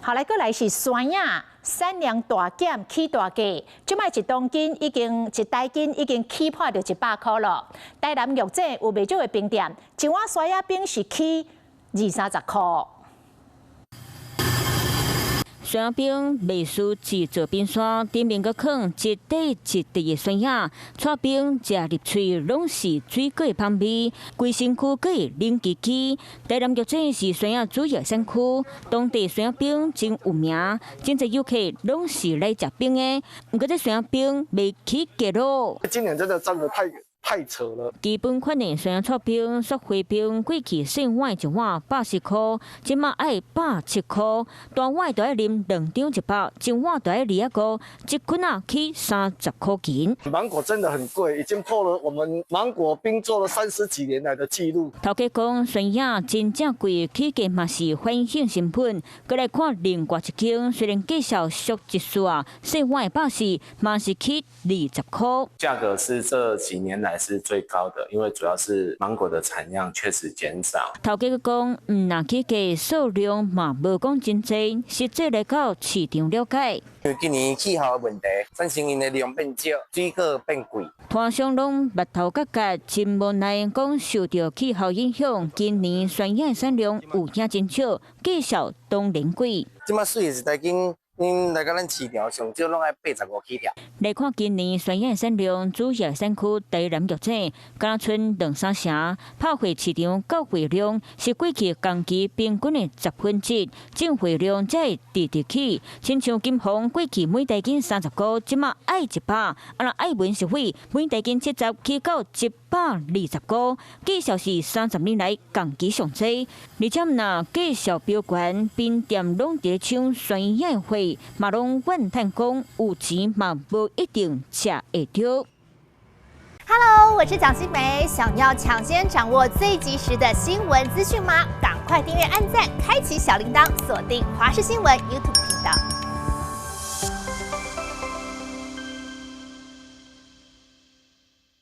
后来过来是山亚产量大减，起大价，即摆一台斤已经起破着100块了。台南玉井有袂少的冰店，一碗山亚冰是起20-30块。山亚冰袂输制作冰山，顶面个放一块一块的山亚，带冰食入嘴拢是水果的香味，规身躯佫会冷叽叽。台南玉井是山亚主要产区，当地山亚冰真有名，真侪游客拢是来食冰的。不过这山亚冰袂起价咯。今年真的涨得太扯了！基本款的山亚搓冰、雪花冰，过去细碗一碗80块，即马爱170块。大碗就要啉2张100，一碗就要25，一捆啊起30块钱。芒果真的很贵，已经破了我们芒果冰做了30几年来的记录。头家讲山亚真正贵，起价嘛是反映成本。过来看另外一间，虽然介绍俗一丝啊，细碗的80嘛是起20块。价格是这几年来是最高的，因为主要是芒果的产量确实减少。头家讲，若起价数量嘛无讲真济，实际来到市场了解。因为今年气候的问题，产生因的量变少，水果变贵。摊商拢目头角角，真无奈讲受到气候影响，今年山亚的产量有影真少，介绍当然贵。即马水的一台斤。因来到咱市场上少拢爱85起跳。来看今年山亚的产量，主要产区台南玉井、甘南村、两三城，炮货市场交货量是过去同期平均的1/10，进货量才会直直起。亲像金红过去每台斤30块，即马爱100，若爱文实惠，每台斤70起到120块，计销是30年来同期上济。而且若计销标悬，冰店拢伫抢山亚的货。嘛拢怨叹讲有钱嘛无一定吃会着。Hello， 我是蒋欣梅，想要抢先掌握最及时的新闻资讯吗？赶快订阅、按赞、开启小铃铛，锁定华视新闻 YouTube 频道。